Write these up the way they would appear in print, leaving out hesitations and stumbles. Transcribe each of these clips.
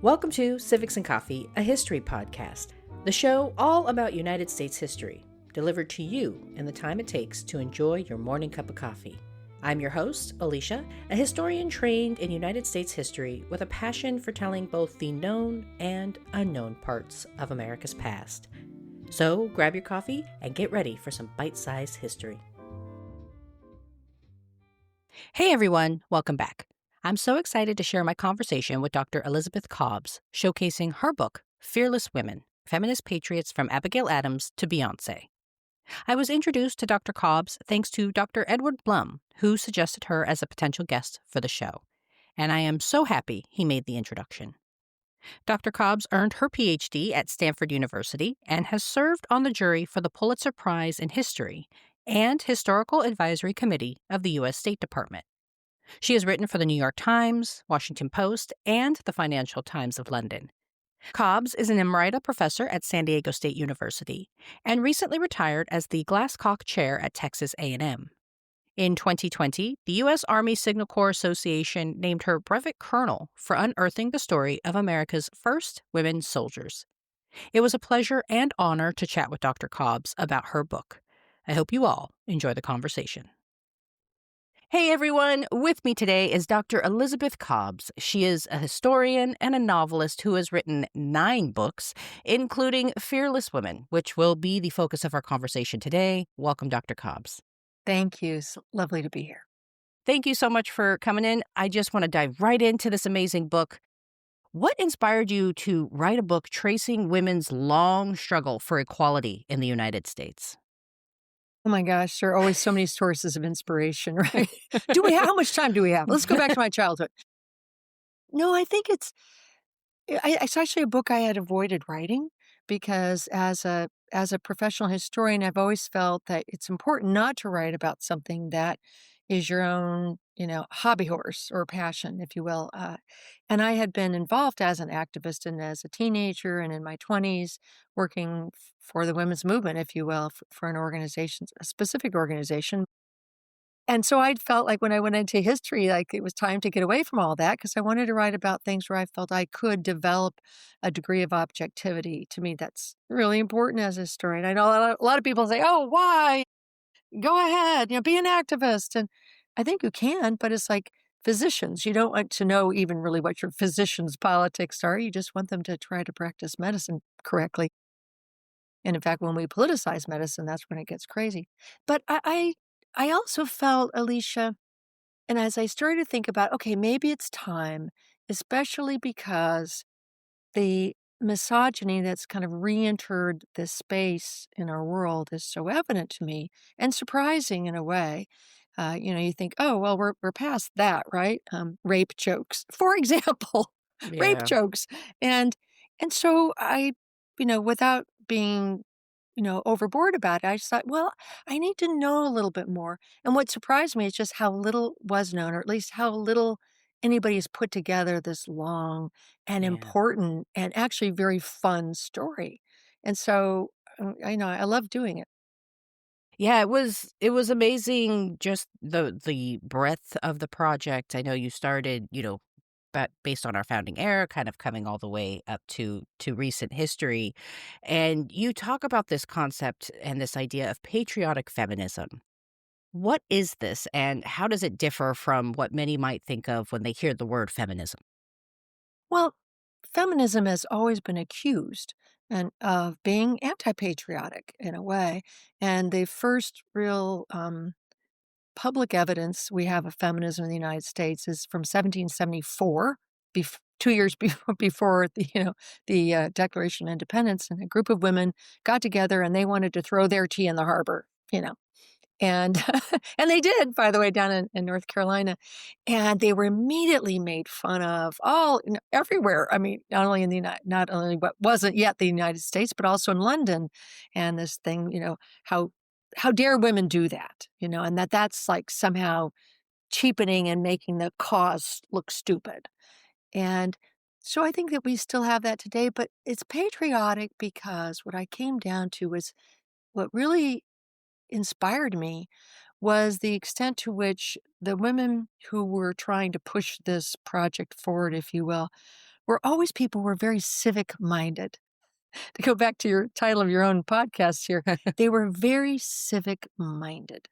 Welcome to Civics and Coffee, a history podcast, the show all about United States history, delivered to you in the time it takes to enjoy your morning cup of coffee. I'm your host, Alicia, a historian trained in United States history with a passion for telling both the known and unknown parts of America's past. So grab your coffee and get ready for some bite-sized history. Hey everyone, welcome back. I'm so excited to share my conversation with Dr. Elizabeth Cobbs, showcasing her book, Fearless Women, Feminist Patriots from Abigail Adams to Beyonce. I was introduced to Dr. Cobbs thanks to Dr. Edward Blum, who suggested her as a potential guest for the show. And I am so happy he made the introduction. Dr. Cobbs earned her PhD at Stanford University and has served on the jury for the Pulitzer Prize in History and Historical Advisory Committee of the U.S. State Department. She has written for the New York Times, Washington Post, and the Financial Times of London. Cobbs is an Emerita professor at San Diego State University and recently retired as the Glasscock Chair at Texas A&M. In 2020, the U.S. Army Signal Corps Association named her Brevet Colonel for unearthing the story of America's first women soldiers. It was a pleasure and honor to chat with Dr. Cobbs about her book. I hope you all enjoy the conversation. Hey everyone, with me today is Dr. Elizabeth Cobbs. She is a historian and a novelist who has written 9 books, including Fearless Women, which will be the focus of our conversation today. Welcome, Dr. Cobbs. Thank you. It's lovely to be here. Thank you so much for coming in. I just want to dive right into this amazing book. What inspired you to write a book tracing women's long struggle for equality in the United States? Oh my gosh, there are always so many sources of inspiration, right? How much time do we have? Let's go back to my childhood. No, I think it's actually a book I had avoided writing because as a professional historian, I've always felt that it's important not to write about something that is your own, hobby horse or passion, if you will. And I had been involved as an activist and as a teenager and in my 20s working for the women's movement, if you will, for an organization, a specific organization. And so I felt like when I went into history, like it was time to get away from all that because I wanted to write about things where I felt I could develop a degree of objectivity. To me, that's really important as a historian. I know a lot of people say, "Oh, why? Go ahead, be an activist." And I think you can, but it's like physicians. You don't want to know even really what your physician's politics are. You just want them to try to practice medicine correctly. And in fact, when we politicize medicine, that's when it gets crazy. But I also felt, Alicia, and as I started to think about, okay, maybe it's time, especially because the misogyny that's kind of re-entered this space in our world is so evident to me and surprising in a way. You think, oh, well, we're past that, right? Rape jokes, for example, rape Yeah. jokes. And so without being overboard about it. I just thought, well, I need to know a little bit more. And what surprised me is just how little was known, or at least how little anybody has put together this long and Yeah. important and actually very fun story. And so, I love doing it. Yeah, it was amazing just the breadth of the project. I know you started, but based on our founding era, kind of coming all the way up to recent history. And you talk about this concept and this idea of patriotic feminism. What is this and how does it differ from what many might think of when they hear the word feminism? Well, feminism has always been accused of being anti-patriotic in a way. And the first real public evidence we have of feminism in the United States is from 1774, 2 years before the Declaration of Independence, and a group of women got together and they wanted to throw their tea in the harbor, and and they did, by the way, down in North Carolina, and they were immediately made fun of all everywhere. I mean, not only what wasn't yet the United States, but also in London, and this thing, how how dare women do that, and that's like somehow cheapening and making the cause look stupid. And so I think that we still have that today, but it's patriotic because what I came down to was what really inspired me was the extent to which the women who were trying to push this project forward, if you will, were always people who were very civic-minded. To go back to your title of your own podcast here, they were very civic-minded.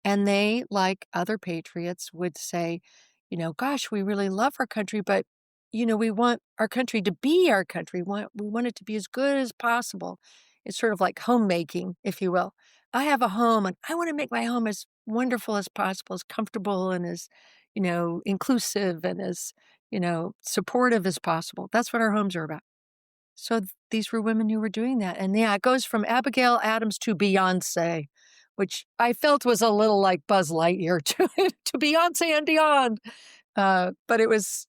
And they, like other patriots, would say, gosh, we really love our country, but, we want our country to be our country. We want it to be as good as possible. It's sort of like homemaking, if you will. I have a home and I want to make my home as wonderful as possible, as comfortable and as, inclusive and as, supportive as possible. That's what our homes are about. So these were women who were doing that. And yeah, it goes from Abigail Adams to Beyonce, which I felt was a little like Buzz Lightyear to Beyonce and beyond. But it was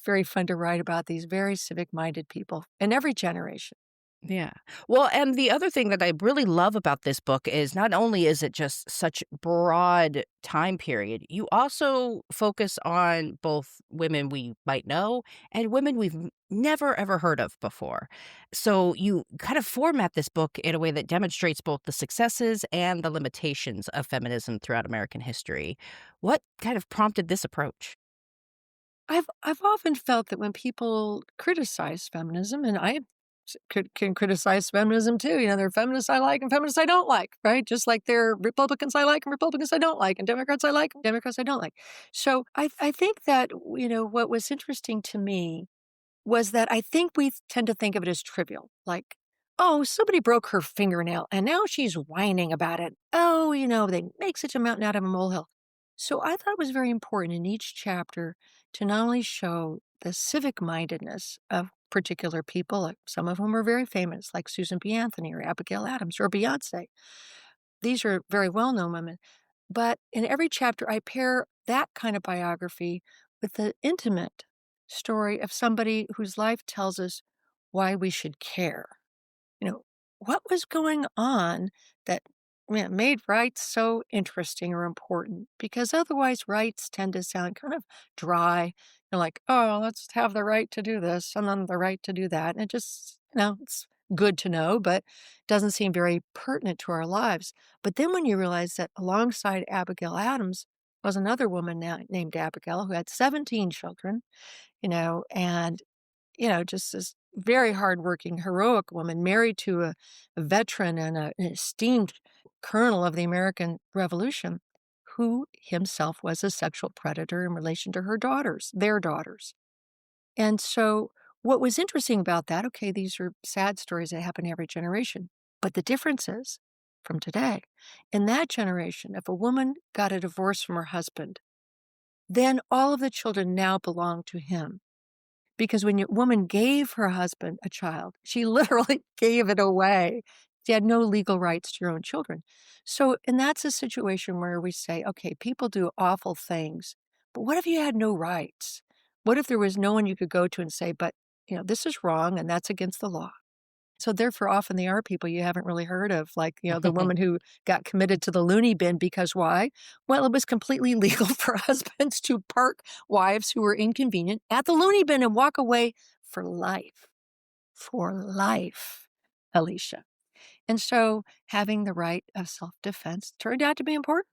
very fun to write about these very civic-minded people in every generation. Yeah. Well, and the other thing that I really love about this book is not only is it just such broad time period, you also focus on both women we might know and women we've never ever heard of before. So you kind of format this book in a way that demonstrates both the successes and the limitations of feminism throughout American history. What kind of prompted this approach? I've often felt that when people criticize feminism, and I can criticize feminism too. There are feminists I like and feminists I don't like, right? Just like there are Republicans I like and Republicans I don't like, and Democrats I like and Democrats I don't like. So I think that, what was interesting to me was that I think we tend to think of it as trivial. Like, oh, somebody broke her fingernail and now she's whining about it. Oh, they make such a mountain out of a molehill. So I thought it was very important in each chapter to not only show the civic mindedness of particular people, like some of whom are very famous, like Susan B. Anthony or Abigail Adams or Beyonce. These are very well known women. But in every chapter, I pair that kind of biography with the intimate story of somebody whose life tells us why we should care. You know, what was going on that made rights so interesting or important? Because otherwise, rights tend to sound kind of dry. Like, oh, let's have the right to do this and then the right to do that. And it just, it's good to know, but doesn't seem very pertinent to our lives. But then when you realize that alongside Abigail Adams was another woman named Abigail who had 17 children, and just this very hardworking, heroic woman married to a veteran and an esteemed colonel of the American Revolution, who himself was a sexual predator in relation to their daughters. And so what was interesting about that, okay, these are sad stories that happen every generation, but the difference is from today. In that generation, if a woman got a divorce from her husband, then all of the children now belong to him. Because when a woman gave her husband a child, she literally gave it away. She had no legal rights to her own children. So, and that's a situation where we say, okay, people do awful things, but what if you had no rights? What if there was no one you could go to and say, but, this is wrong and that's against the law? So therefore, often they are people you haven't really heard of, like, the woman who got committed to the loony bin because why? Well, it was completely legal for husbands to park wives who were inconvenient at the loony bin and walk away for life. For life, Alicia. And so having the right of self-defense turned out to be important.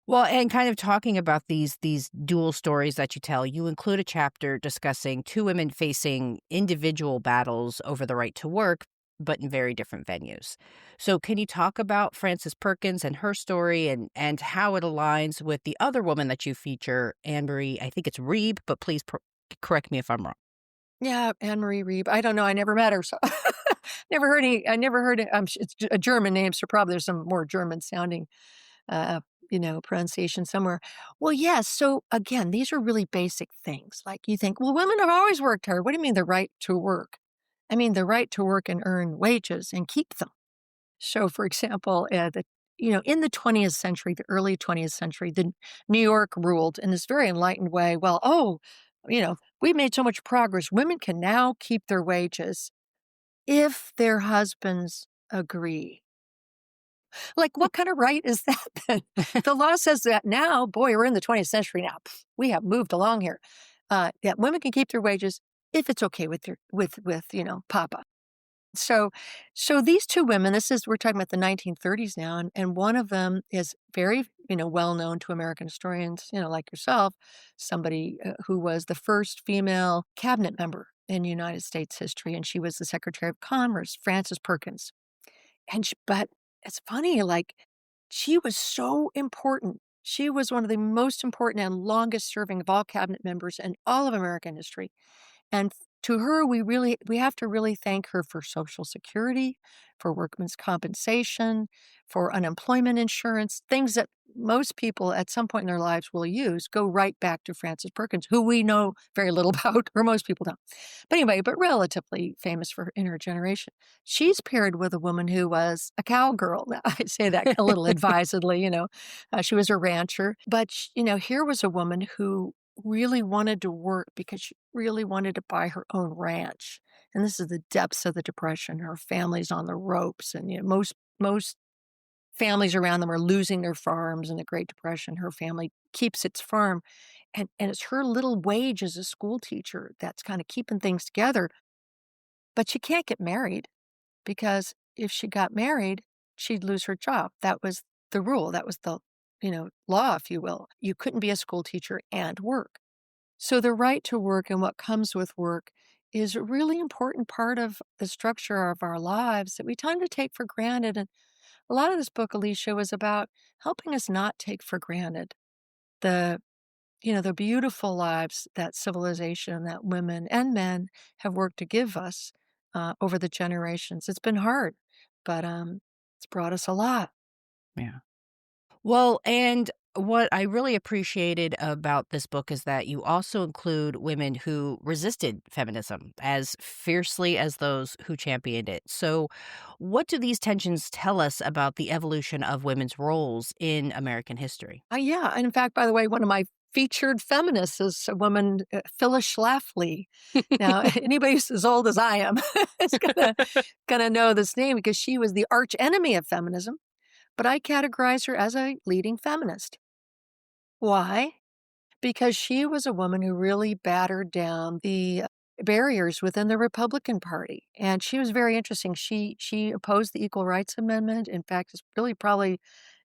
Well, and kind of talking about these dual stories that you tell, you include a chapter discussing two women facing individual battles over the right to work, but in very different venues. So can you talk about Frances Perkins and her story and how it aligns with the other woman that you feature, Anne Marie, I think it's Reeb, but please correct me if I'm wrong. Yeah, Anne Marie Reeb. I don't know. I never met her, so I never heard it. It's a German name, so probably there's some more German sounding pronunciation somewhere. Well, yes. So again, these are really basic things. Like you think, well, women have always worked hard. What do you mean the right to work? I mean the right to work and earn wages and keep them. So, for example, in the 20th century, the early 20th century, the New York ruled in this very enlightened way. Well, we've made so much progress. Women can now keep their wages if their husbands agree. Like, what kind of right is that then? The law says that now, boy, we're in the 20th century now. We have moved along here. That women can keep their wages if it's okay with Papa. So so these 2 women, this is we're talking about the 1930s now, and one of them is very, well known to American historians, like yourself, somebody, who was the first female cabinet member in United States history, and she was the Secretary of Commerce, Frances Perkins. But it's funny, like, she was so important. She was one of the most important and longest serving of all cabinet members in all of American history. And to her, we have to really thank her for Social Security, for workman's compensation, for unemployment insurance, things that most people at some point in their lives will use go right back to Frances Perkins, who we know very little about, or most people don't. But anyway, but relatively famous in her generation. She's paired with a woman who was a cowgirl. Now, I say that a little advisedly, she was a rancher. But, here was a woman who really wanted to work because she really wanted to buy her own ranch. And this is the depths of the Depression. Her family's on the ropes, and most families around them are losing their farms in the Great Depression. Her family keeps its farm, and it's her little wage as a school teacher that's kind of keeping things together. But she can't get married because if she got married, she'd lose her job. That was the rule. That was the law, if you will. You couldn't be a school teacher and work. So the right to work and what comes with work is a really important part of the structure of our lives that we tend to take for granted. And a lot of this book, Alicia, was about helping us not take for granted the, the beautiful lives that civilization, that women and men have worked to give us over the generations. It's been hard, but it's brought us a lot. Yeah. Well, and what I really appreciated about this book is that you also include women who resisted feminism as fiercely as those who championed it. So, what do these tensions tell us about the evolution of women's roles in American history? Yeah, and in fact, by the way, one of my featured feminists is a woman, Phyllis Schlafly. Now, anybody who's as old as I am is gonna know this name because she was the arch enemy of feminism, but I categorize her as a leading feminist. Why? Because she was a woman who really battered down the barriers within the Republican Party, and she was very interesting. She opposed the Equal Rights Amendment. In fact, it's really probably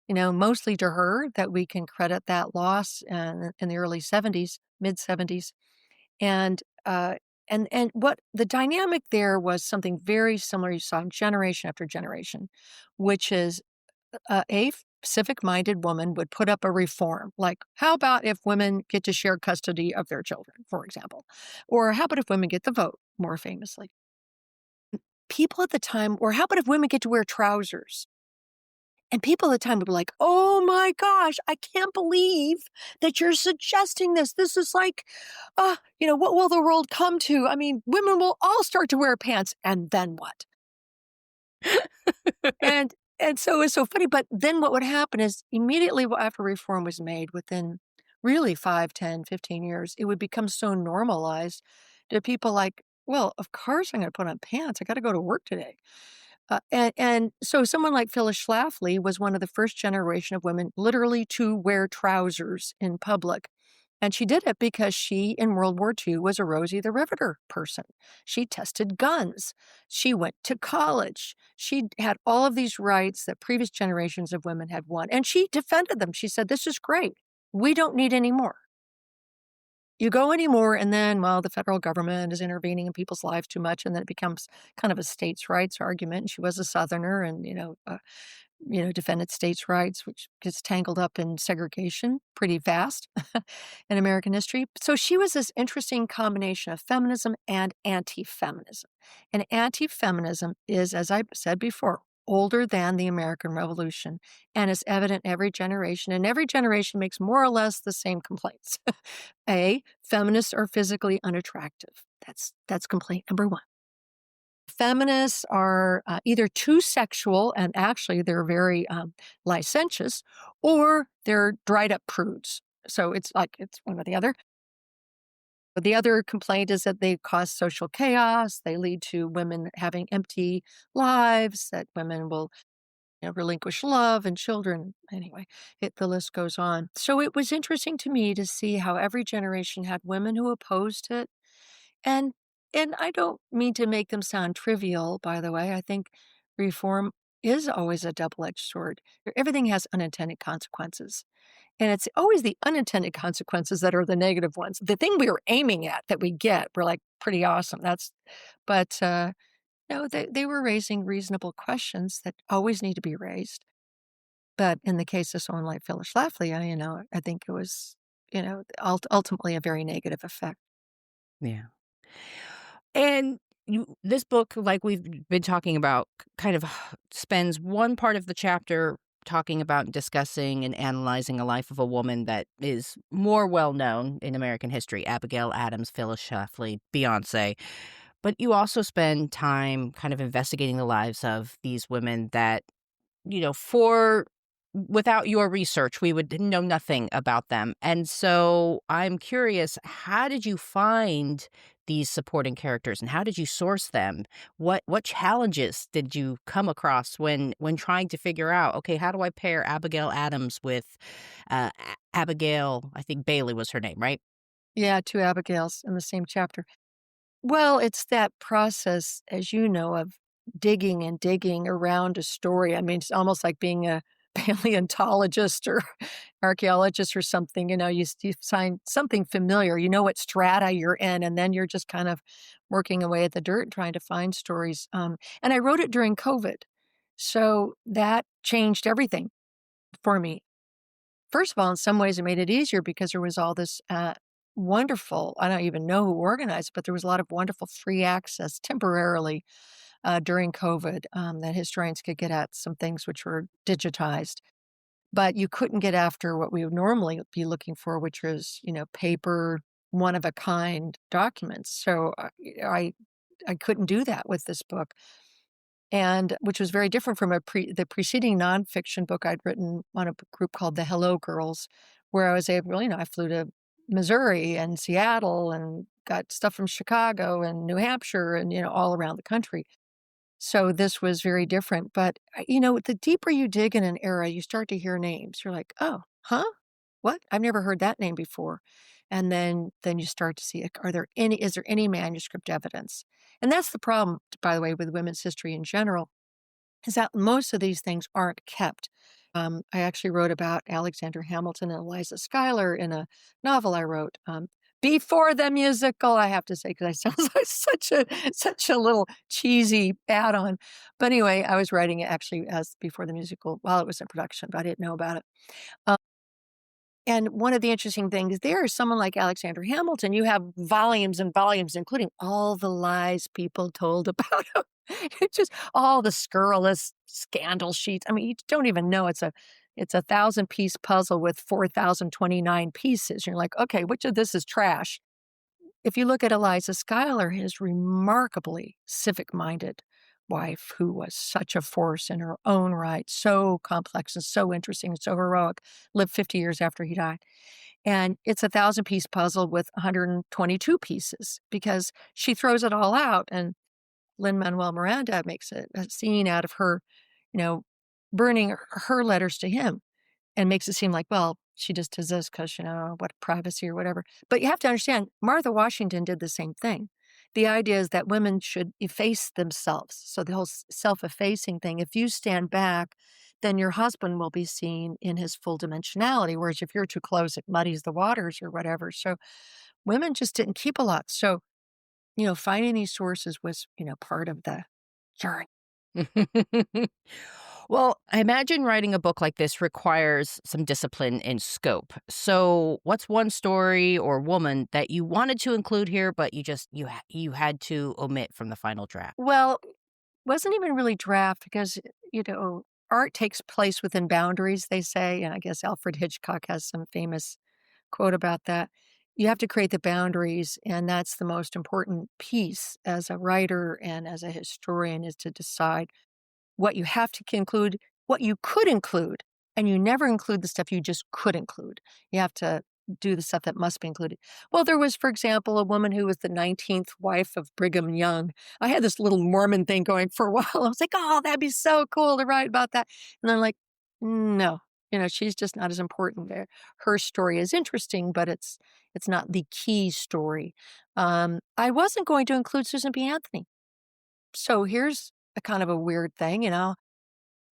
mostly to her that we can credit that loss in the early 70s, mid 70s. And what the dynamic there was something very similar you saw in generation after generation, which is a civic-minded woman would put up a reform, like, how about if women get to share custody of their children, for example? Or how about if women get the vote, more famously? People at the time, or how about if women get to wear trousers? And people at the time would be like, "Oh my gosh, I can't believe that you're suggesting this. This is like, what will the world come to? I mean, women will all start to wear pants, and then what?" And and so it's so funny, but then what would happen is immediately after reform was made, within really 5, 10, 15 years, it would become so normalized that people like, "Well, of course I'm gonna put on pants. I gotta go to work today." And so someone like Phyllis Schlafly was one of the first generation of women literally to wear trousers in public. And she did it because she, in World War II, was a Rosie the Riveter person. She tested guns. She went to college. She had all of these rights that previous generations of women had won. And she defended them. She said, "This is great. We don't need any more. You go anymore, and then, well, the federal government is intervening in people's lives too much, and then it becomes kind of a states' rights argument." And she was a Southerner, and defended states' rights, which gets tangled up in segregation pretty fast in American history. So she was this interesting combination of feminism and anti-feminism. And anti-feminism is, as I said before, older than the American Revolution, and is evident in every generation. And every generation makes more or less the same complaints. A, feminists are physically unattractive. That's complaint number one. Feminists are either too sexual, and actually they're very licentious, or they're dried up prudes. So it's one or the other. But the other complaint is that they cause social chaos. They lead to women having empty lives, that women will relinquish love and children. Anyway, the list goes on. So it was interesting to me to see how every generation had women who opposed it. And And I don't mean to make them sound trivial, by the way. I think reform is always a double-edged sword. Everything has unintended consequences. And it's always the unintended consequences that are the negative ones. The thing we were aiming at that we get, we're like, pretty awesome. But no, they were raising reasonable questions that always need to be raised. But in the case of someone like Phyllis Schlafly, I think it was, ultimately a very negative effect. Yeah. And this book, like we've been talking about, kind of spends one part of the chapter talking about discussing and analyzing a life of a woman that is more well known in American history: Abigail Adams, Phyllis Schlafly, Beyonce. But you also spend time kind of investigating the lives of these women that, for without your research, we would know nothing about them. And so I'm curious, how did you find these supporting characters and how did you source them? What challenges did you come across when trying to figure out, okay, how do I pair Abigail Adams with Abigail, I think Bailey was her name, right? Yeah, two Abigails in the same chapter. Well, it's that process, as you know, of digging and digging around a story. I mean, it's almost like being a paleontologist or archaeologist or something. You find something familiar. You know what strata you're in, and then you're just kind of working away at the dirt trying to find stories. And I wrote it during COVID, so that changed everything for me. First of all, in some ways, it made it easier because there was all this wonderful, I don't even know who organized it, but there was a lot of wonderful free access temporarily during COVID that historians could get at some things which were digitized. But you couldn't get after what we would normally be looking for, which was, paper, one of a kind documents. So I, I couldn't do that with this book and which was very different from the preceding nonfiction book I'd written on a group called the Hello Girls, where I was able, I flew to Missouri and Seattle and got stuff from Chicago and New Hampshire and, all around the country. So this was very different. But, the deeper you dig in an era, you start to hear names. You're like, oh, huh? What? I've never heard that name before. And then you start to see, like, is there any manuscript evidence? And that's the problem, by the way, with women's history in general, is that most of these things aren't kept. I actually wrote about Alexander Hamilton and Eliza Schuyler in a novel I wrote before the musical. I have to say, because I sound like such a little cheesy add-on. But anyway, I was writing it actually as before the musical while it was in production, but I didn't know about it. Um, and one of the interesting things there is someone like Alexander Hamilton, you have volumes and volumes, including all the lies people told about him. It's just all the scurrilous scandal sheets. I mean, you don't even know it's a 1,000-piece puzzle with 4,029 pieces. You're like, okay, which of this is trash? If you look at Eliza Schuyler, his remarkably civic-minded wife, who was such a force in her own right, so complex and so interesting and so heroic, lived 50 years after he died. And it's a 1,000-piece puzzle with 122 pieces because she throws it all out. And Lin-Manuel Miranda makes a scene out of her, you know, burning her letters to him and makes it seem like, well, she just does this because, what privacy or whatever. But you have to understand, Martha Washington did the same thing. The idea is that women should efface themselves. So the whole self-effacing thing, if you stand back, then your husband will be seen in his full dimensionality. Whereas if you're too close, it muddies the waters or whatever. So women just didn't keep a lot. So, finding these sources was, part of the journey. Well, I imagine writing a book like this requires some discipline and scope. So, what's one story or woman that you wanted to include here, but you had to omit from the final draft? Well, wasn't even really draft because, art takes place within boundaries, they say. And I guess Alfred Hitchcock has some famous quote about that. You have to create the boundaries, and that's the most important piece as a writer and as a historian is to decide what you have to include, what you could include, and you never include the stuff you just could include. You have to do the stuff that must be included. Well, there was, for example, a woman who was the 19th wife of Brigham Young. I had this little Mormon thing going for a while. I was like, oh, that'd be so cool to write about that. And I'm like, no, She's just not as important there. Her story is interesting, but it's not the key story. I wasn't going to include Susan B. Anthony. So here's a kind of a weird thing,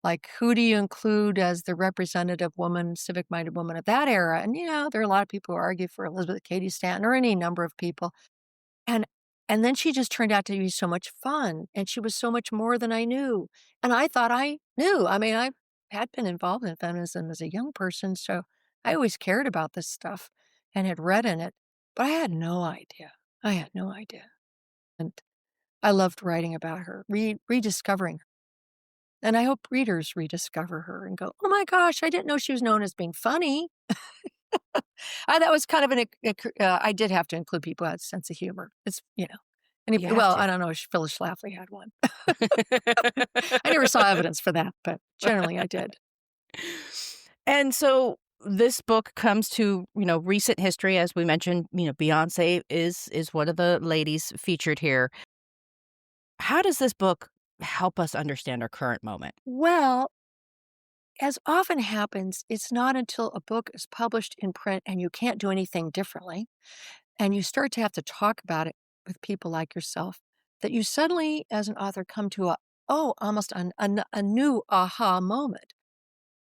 like who do you include as the representative woman, civic-minded woman of that era? And there are a lot of people who argue for Elizabeth Cady Stanton or any number of people. And and then she just turned out to be so much fun, and she was so much more than I knew, and I thought I knew. I mean, I had been involved in feminism as a young person, so I always cared about this stuff and had read in it, but I had no idea. I had no idea, and I loved writing about her, rediscovering her, and I hope readers rediscover her and go, "Oh my gosh, I didn't know she was known as being funny." That was kind of I did have to include people who had a sense of humor. You have Well, to. I don't know if Phyllis Schlafly had one. I never saw evidence for that, but generally I did. And so this book comes to, recent history. As we mentioned, Beyonce is one of the ladies featured here. How does this book help us understand our current moment? Well, as often happens, it's not until a book is published in print and you can't do anything differently, and you start to have to talk about it with people like yourself, that you suddenly, as an author, come to almost a new aha moment.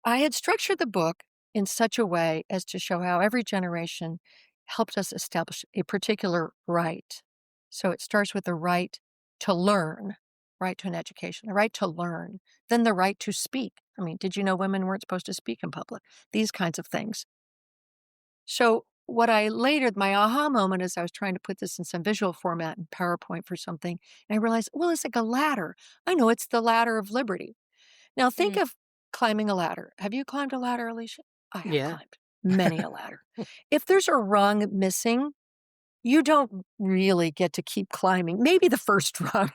I had structured the book in such a way as to show how every generation helped us establish a particular right. So it starts with the right to learn, right to an education, the right to learn, then the right to speak. I mean, did you know women weren't supposed to speak in public? These kinds of things. So what I later, my aha moment is I was trying to put this in some visual format in PowerPoint for something, and I realized, well, it's like a ladder. I know it's the ladder of liberty. Now think Mm. of climbing a ladder. Have you climbed a ladder, Alicia? I have Yeah. climbed many a ladder. If there's a rung missing, you don't really get to keep climbing. Maybe the first rung,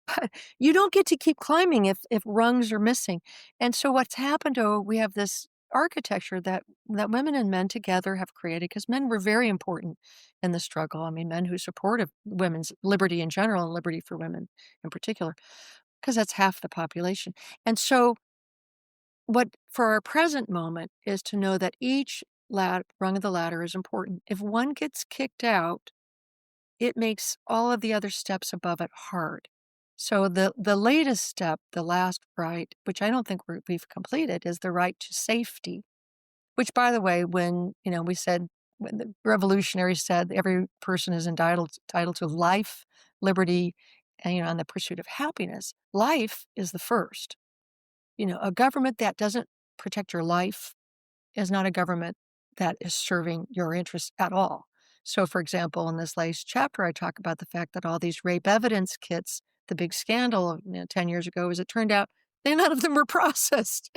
but you don't get to keep climbing if rungs are missing. And so what's happened, we have this architecture that women and men together have created because men were very important in the struggle. I mean, men who supported women's liberty in general and liberty for women in particular, because that's half the population. And so what for our present moment is to know that each rung of the ladder is important. If one gets kicked out, it makes all of the other steps above it hard. So the latest step, the last right, which I don't think we've completed, is the right to safety. Which, by the way, we said when the revolutionaries said every person is entitled to life, liberty, and the pursuit of happiness. Life is the first. A government that doesn't protect your life is not a government that is serving your interests at all. So, for example, in this latest chapter, I talk about the fact that all these rape evidence kits, the big scandal 10 years ago, as it turned out, none of them were processed.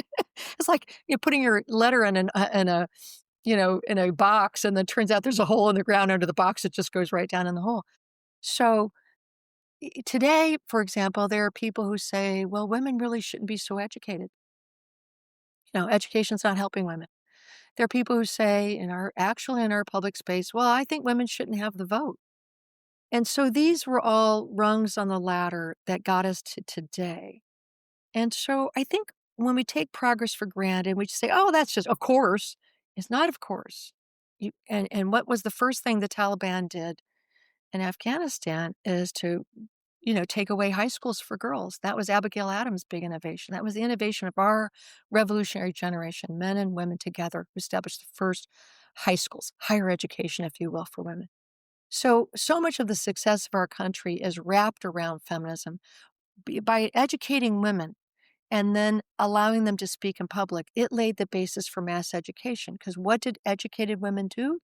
It's like putting your letter in a box, and then turns out there's a hole in the ground under the box. It just goes right down in the hole. So today, for example, there are people who say, well, women really shouldn't be so educated. Education's not helping women. There are people who say actually in our public space, well, I think women shouldn't have the vote. And so these were all rungs on the ladder that got us to today. And so I think when we take progress for granted, we just say, oh, that's just, of course. It's not, of course. And what was the first thing the Taliban did in Afghanistan is to take away high schools for girls. That was Abigail Adams' big innovation. That was the innovation of our revolutionary generation, men and women together, who established the first high schools, higher education, if you will, for women. So much of the success of our country is wrapped around feminism. By educating women and then allowing them to speak in public, it laid the basis for mass education. Because what did educated women do?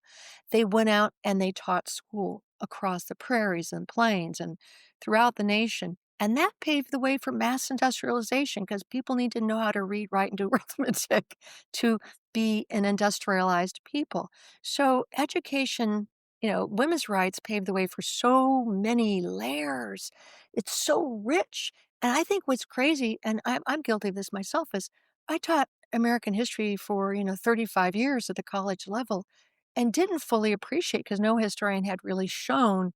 They went out and they taught school across the prairies and plains and throughout the nation. And that paved the way for mass industrialization because people need to know how to read, write, and do arithmetic to be an industrialized people. So education, women's rights paved the way for so many layers. It's so rich. And I think what's crazy, and I'm guilty of this myself, is I taught American history for 35 years at the college level and didn't fully appreciate because no historian had really shown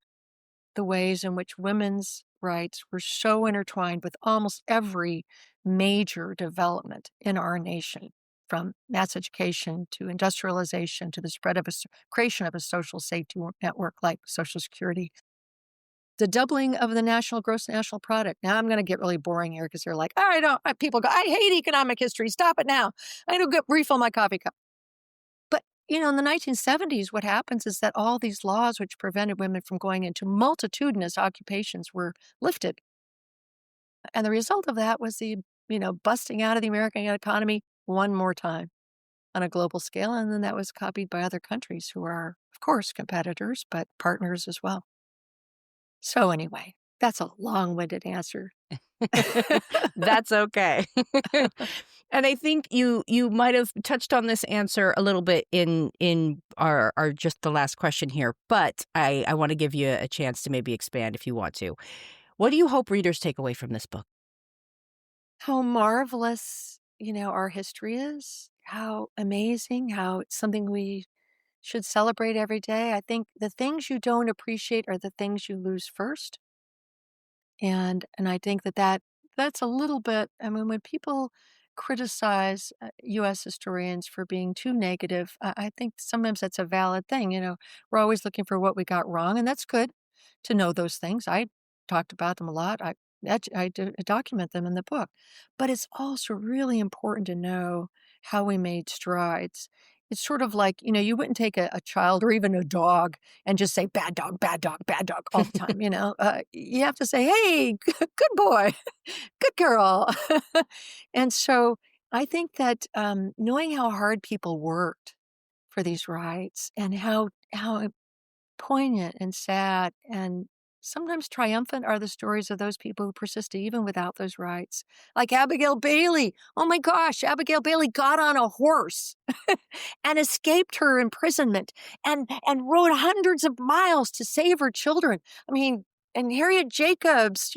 the ways in which women's rights were so intertwined with almost every major development in our nation from mass education to industrialization to the spread of creation of a social safety network like Social Security, the doubling of the national gross national product. Now I'm going to get really boring here because they're like, I don't, people go, I hate economic history. Stop it now. I don't get refill my coffee cup. But, in the 1970s, what happens is that all these laws which prevented women from going into multitudinous occupations were lifted. And the result of that was busting out of the American economy one more time on a global scale. And then that was copied by other countries who are, of course, competitors, but partners as well. So anyway, that's a long-winded answer. That's okay. And I think you might have touched on this answer a little bit in our just the last question here, but I want to give you a chance to maybe expand if you want to. What do you hope readers take away from this book? How marvelous, our history is, how amazing, how it's something we should celebrate every day. I think the things you don't appreciate are the things you lose first. And I think that's a little bit. I mean, when people criticize U.S. historians for being too negative, I think sometimes that's a valid thing. We're always looking for what we got wrong, and that's good to know those things. I talked about them a lot. I document them in the book, but it's also really important to know how we made strides. It's sort of like, you wouldn't take a child or even a dog and just say bad dog, bad dog, bad dog all the time. You have to say, hey, good boy, good girl. And so I think that knowing how hard people worked for these rights and how poignant and sad and sometimes triumphant are the stories of those people who persisted even without those rights. Like Abigail Bailey. Oh my gosh, Abigail Bailey got on a horse and escaped her imprisonment and rode hundreds of miles to save her children. I mean, and Harriet Jacobs,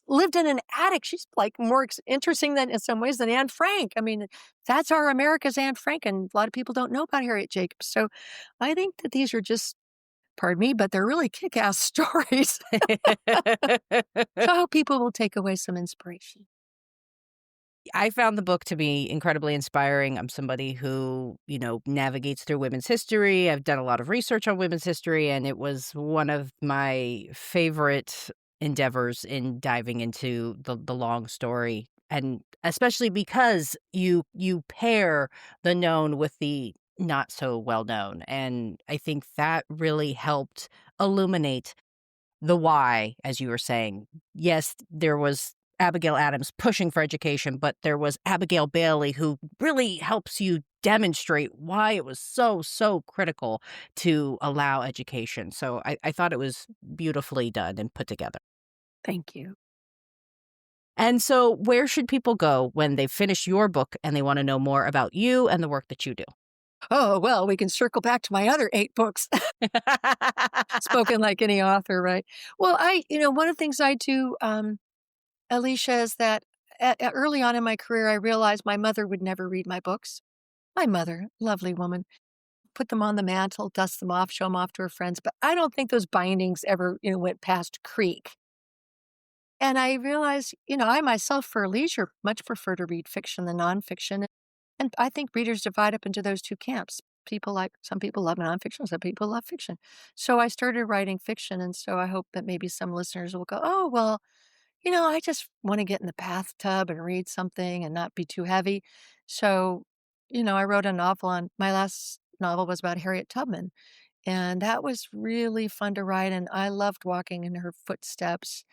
lived in an attic. She's like more interesting than in some ways than Anne Frank. I mean, that's our America's Anne Frank, and a lot of people don't know about Harriet Jacobs. So I think that these are just, pardon me, but they're really kick-ass stories. So I hope people will take away some inspiration. I found the book to be incredibly inspiring. I'm somebody who, navigates through women's history. I've done a lot of research on women's history, and it was one of my favorite endeavors in diving into the long story. And especially because you pair the known with the not so well known. And I think that really helped illuminate the why, as you were saying. Yes, there was Abigail Adams pushing for education, but there was Abigail Bailey who really helps you demonstrate why it was so, so critical to allow education. So I thought it was beautifully done and put together. Thank you. And so where should people go when they finish your book and they want to know more about you and the work that you do? Oh, well, we can circle back to my other 8 books. Spoken like any author, right? Well, one of the things I do, Alicia, is that early on in my career, I realized my mother would never read my books. My mother, lovely woman, put them on the mantle, dust them off, show them off to her friends. But I don't think those bindings ever, went past creek. And I realized, I myself, for leisure, much prefer to read fiction than nonfiction. And I think readers divide up into those two camps. Some people love nonfiction, some people love fiction. So I started writing fiction. And so I hope that maybe some listeners will go, oh, well, I just want to get in the bathtub and read something and not be too heavy. So, I wrote a novel my last novel was about Harriet Tubman. And that was really fun to write, and I loved walking in her footsteps.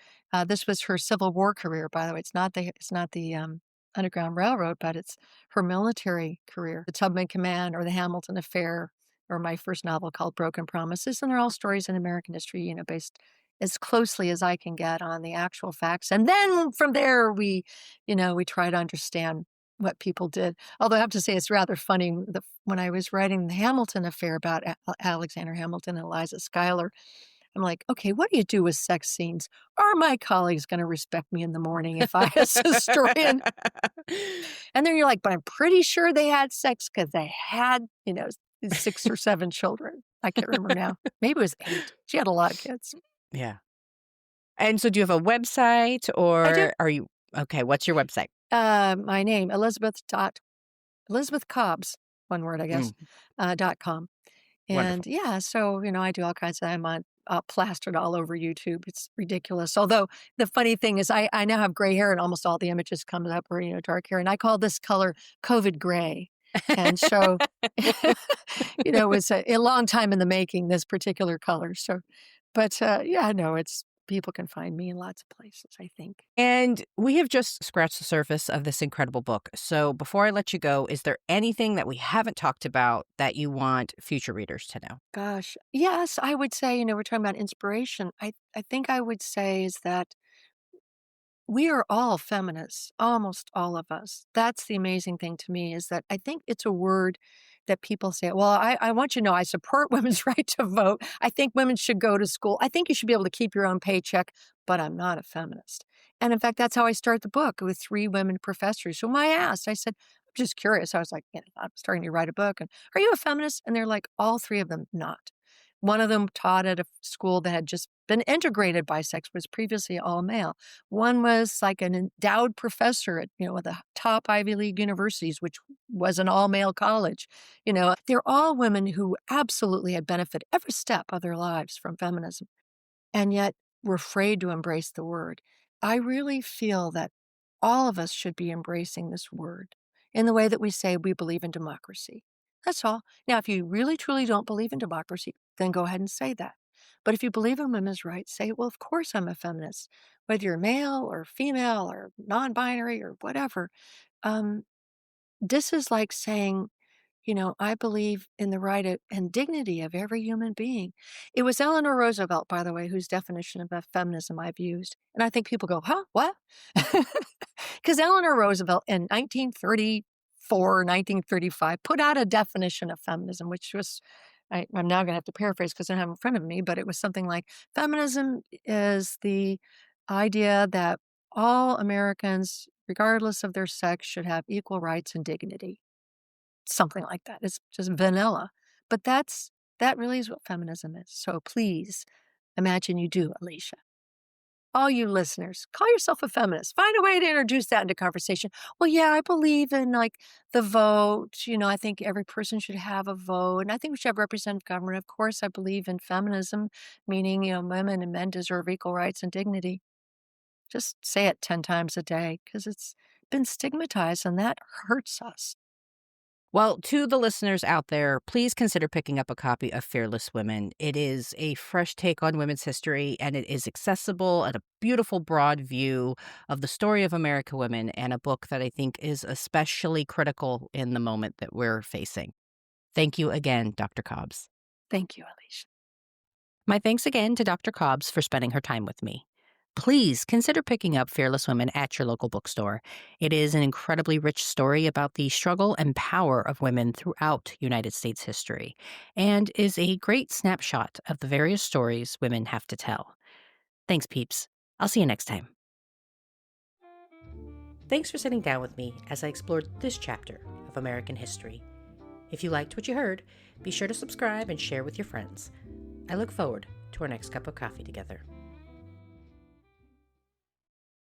This was her Civil War career, by the way. It's not the Underground Railroad, but it's her military career. The Tubman Command or the Hamilton Affair, or my first novel called Broken Promises, and they're all stories in American history, based as closely as I can get on the actual facts. And then from there, we try to understand what people did. Although I have to say it's rather funny, when I was writing the Hamilton Affair about Alexander Hamilton and Eliza Schuyler, I'm like, okay, what do you do with sex scenes? Are my colleagues going to respect me in the morning if I, as a historian? And then you're like, but I'm pretty sure they had sex because they had, 6 or 7 children. I can't remember now. Maybe it was 8. She had a lot of kids. Yeah. And so do you have a website I do. or are you, okay, what's your website? My name, Elizabeth Elizabeth Cobbs, one word, I guess, Mm, .com. wonderful. And yeah, so, I do all kinds of, I'm on plastered all over YouTube. It's ridiculous. Although the funny thing is I now have gray hair and almost all the images come up are, dark hair. And I call this color COVID gray. And so, it was a long time in the making, this particular color. So, but yeah, no, it's people can find me in lots of places, I think. And we have just scratched the surface of this incredible book. So before I let you go, is there anything that we haven't talked about that you want future readers to know? Gosh, yes, I would say, we're talking about inspiration. I think I would say is that we are all feminists, almost all of us. That's the amazing thing to me is that I think it's a word that people say, well, I want you to know I support women's right to vote. I think women should go to school. I think you should be able to keep your own paycheck, but I'm not a feminist. And in fact, that's how I start the book with 3 women professors whom I asked. I said, I'm just curious. I was like, I'm starting to write a book. And are you a feminist? And they're like, all 3 of them, not. One of them taught at a school that had just been integrated by sex, was previously all male. One was like an endowed professor at, the top Ivy League universities, which was an all-male college. They're all women who absolutely had benefited every step of their lives from feminism, and yet we're afraid to embrace the word. I really feel that all of us should be embracing this word in the way that we say we believe in democracy. That's all. Now, if you really truly don't believe in democracy, then go ahead and say that. But if you believe in women's rights, say, well, of course I'm a feminist, whether you're male or female or non binary or whatever. Um, this is like saying, I believe in the and dignity of every human being. It was Eleanor Roosevelt, by the way, whose definition of feminism I've used. And I think people go, huh, what? Because Eleanor Roosevelt in 1934, 1935 put out a definition of feminism, which was, I'm now going to have to paraphrase because I don't have it in front of me, but it was something like feminism is the idea that all Americans, regardless of their sex, should have equal rights and dignity. Something like that. It's just vanilla. But that really is what feminism is. So please imagine you do, Alicia. All you listeners, call yourself a feminist. Find a way to introduce that into conversation. Well, yeah, I believe in like the vote. I think every person should have a vote. And I think we should have representative government. Of course, I believe in feminism, meaning, women and men deserve equal rights and dignity. Just say it 10 times a day because it's been stigmatized and that hurts us. Well, to the listeners out there, please consider picking up a copy of Fearless Women. It is a fresh take on women's history, and it is accessible and a beautiful, broad view of the story of American women, and a book that I think is especially critical in the moment that we're facing. Thank you again, Dr. Cobbs. Thank you, Alicia. My thanks again to Dr. Cobbs for spending her time with me. Please consider picking up Fearless Women at your local bookstore. It is an incredibly rich story about the struggle and power of women throughout United States history, and is a great snapshot of the various stories women have to tell. Thanks, peeps. I'll see you next time. Thanks for sitting down with me as I explored this chapter of American history. If you liked what you heard, be sure to subscribe and share with your friends. I look forward to our next cup of coffee together.